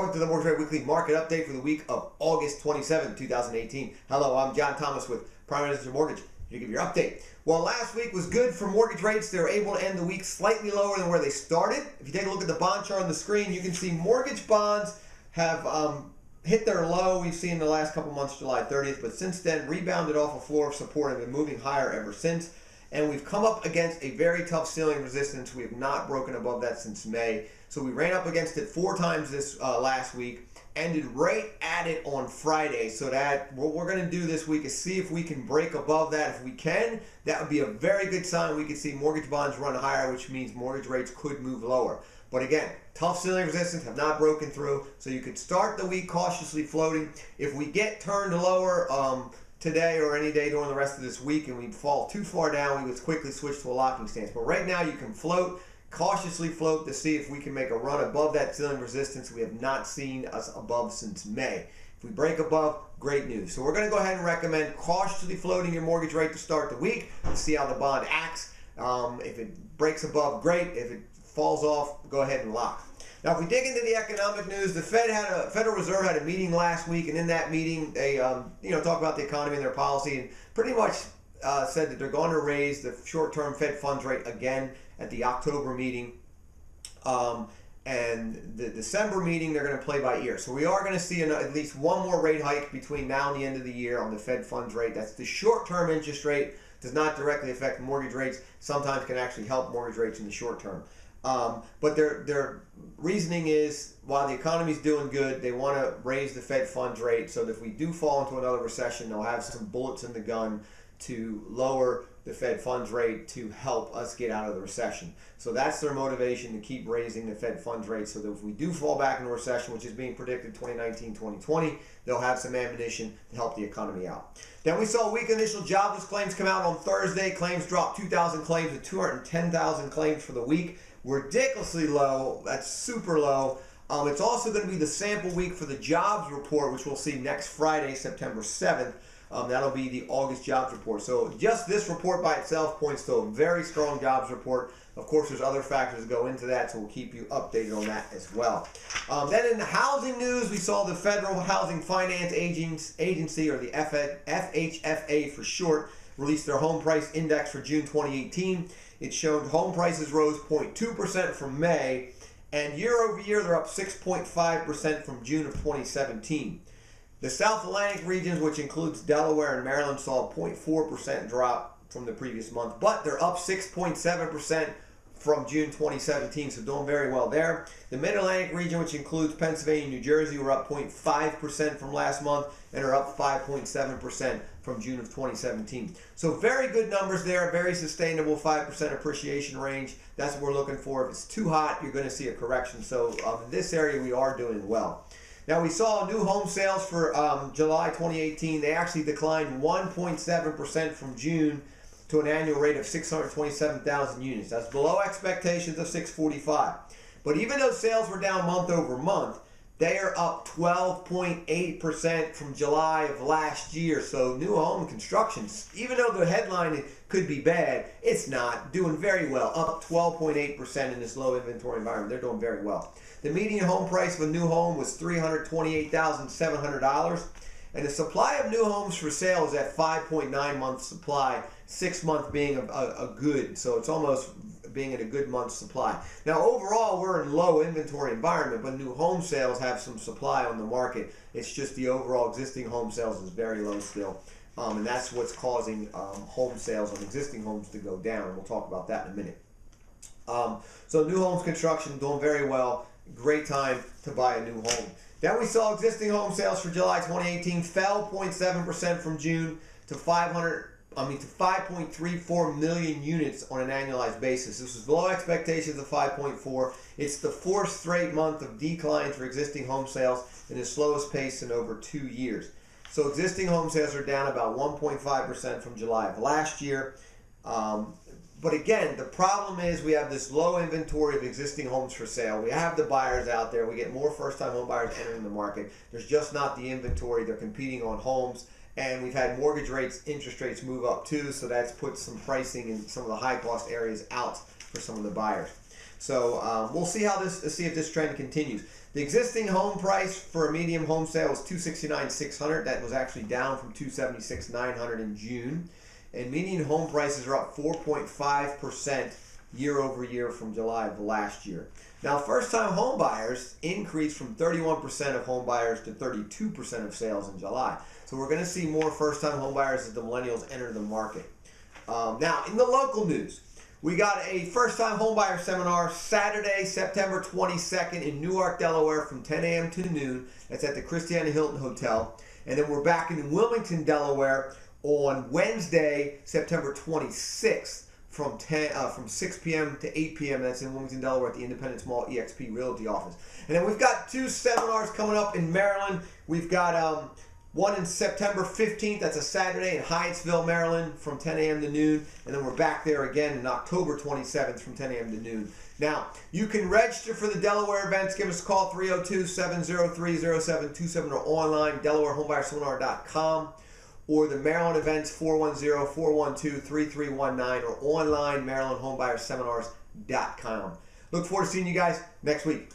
Welcome to the Mortgage Rate Weekly Market Update for the week of August 27, 2018. Hello, I'm John Thomas with Prime Residential Mortgage here to give you your update. Well, last week was good for mortgage rates. They were able to end the week slightly lower than where they started. If you take a look at the bond chart on the screen, you can see mortgage bonds have hit their low we've seen in the last couple months, July 30th, but since then rebounded off a floor of support and been moving higher ever since. And we've come up against a very tough ceiling resistance. We have not broken above that since May. So we ran up against it 4 times this last week, ended right at it on Friday. So that what we're going to do this week is see if we can break above that. If we can, that would be a very good sign. We could see mortgage bonds run higher, which means mortgage rates could move lower. But again, tough ceiling resistance, have not broken through. So you could start the week cautiously floating. If we get turned lower today or any day during the rest of this week and we fall too far down, we would quickly switch to a locking stance. But right now you can float, cautiously float to see if we can make a run above that ceiling resistance we have not seen us above since May. If we break above, great news. So we're going to go ahead and recommend cautiously floating your mortgage rate to start the week to see how the bond acts. If it breaks above, great. If it falls off, go ahead and lock. Now, if we dig into the economic news, the Federal Reserve had a meeting last week, and in that meeting, they talked about the economy and their policy, and pretty much said that they're going to raise the short-term Fed funds rate again at the October meeting, and the December meeting they're going to play by ear. So we are going to see at least one more rate hike between now and the end of the year on the Fed funds rate. That's the short-term interest rate. Does not directly affect mortgage rates. Sometimes can actually help mortgage rates in the short term. But their reasoning is, while the economy's doing good, they want to raise the Fed funds rate so that if we do fall into another recession, they'll have some bullets in the gun to lower the Fed funds rate to help us get out of the recession. So that's their motivation, to keep raising the Fed funds rate so that if we do fall back into a recession, which is being predicted 2019-2020, they'll have some ammunition to help the economy out. Then we saw weak initial jobless claims come out on Thursday. Claims dropped 2,000 claims to 210,000 claims for the week. Ridiculously low. That's super low. It's also going to be the sample week for the jobs report, which we'll see next Friday, September 7th. That'll be the August jobs report. So just this report by itself points to a very strong jobs report. Of course, there's other factors that go into that, so we'll keep you updated on that as well. Then in the housing news, we saw the Federal Housing Finance Agency, or the FHFA for short, released their home price index for June 2018. It showed home prices rose 0.2% from May, and year over year they're up 6.5% from June of 2017. The South Atlantic regions, which includes Delaware and Maryland, saw a 0.4% drop from the previous month, but they're up 6.7% from June 2017, so doing very well there. The Mid-Atlantic region, which includes Pennsylvania and New Jersey, were up 0.5% from last month and are up 5.7% from June of 2017. So very good numbers there, very sustainable 5% appreciation range. That's what we're looking for. If it's too hot, you're going to see a correction. So in this area, we are doing well. Now, we saw new home sales for July 2018. They actually declined 1.7% from June to an annual rate of 627,000 units. That's below expectations of 645. But even though sales were down month over month, they are up 12.8% from July of last year. So new home construction, even though the headline could be bad, it's not. Doing very well, up 12.8% in this low inventory environment. They're doing very well. The median home price of a new home was $328,700. And the supply of new homes for sale is at 5.9 months supply, 6 months being a good. So it's almost being at a good month's supply. Now, overall, we're in low inventory environment, but new home sales have some supply on the market. It's just the overall existing home sales is very low still. And that's what's causing home sales on existing homes to go down. We'll talk about that in a minute. So new homes construction doing very well. Great time to buy a new home. Then we saw existing home sales for July 2018 fell 0.7% from June to 5.34 million units on an annualized basis. This was below expectations of 5.4. It's the 4th straight month of decline for existing home sales and the slowest pace in over 2 years. So existing home sales are down about 1.5% from July of last year. But again, the problem is we have this low inventory of existing homes for sale. We have the buyers out there. We get more first-time home buyers entering the market. There's just not the inventory. They're competing on homes. And we've had mortgage rates, interest rates move up too, so that's put some pricing in some of the high-cost areas out for some of the buyers. So we'll see if this trend continues. The existing home price for a medium home sale was $269,600. That was actually down from $276,900 in June. And median home prices are up 4.5% year over year from July of last year. Now, first-time home buyers increased from 31% of home buyers to 32% of sales in July. So we're going to see more first-time home buyers as the millennials enter the market. Now, in the local news, we got a first-time home buyer seminar Saturday, September 22nd in Newark, Delaware from 10 a.m. to noon. That's at the Christiana Hilton Hotel. And then we're back in Wilmington, Delaware on Wednesday, September 26th from 6 p.m. to 8 p.m. That's in Wilmington, Delaware at the Independence Mall eXp Realty office. And then we've got 2 seminars coming up in Maryland. We've got one in September 15th, that's a Saturday in Hyattsville, Maryland from 10 a.m. to noon. And then we're back there again in October 27th from 10 a.m. to noon. Now, you can register for the Delaware events. Give us a call, 302-703-0727 or online, DelawareHomeBuyerSeminar.com. Or the Maryland events, 410-412-3319 or online, MarylandHomeBuyerSeminars.com. Look forward to seeing you guys next week.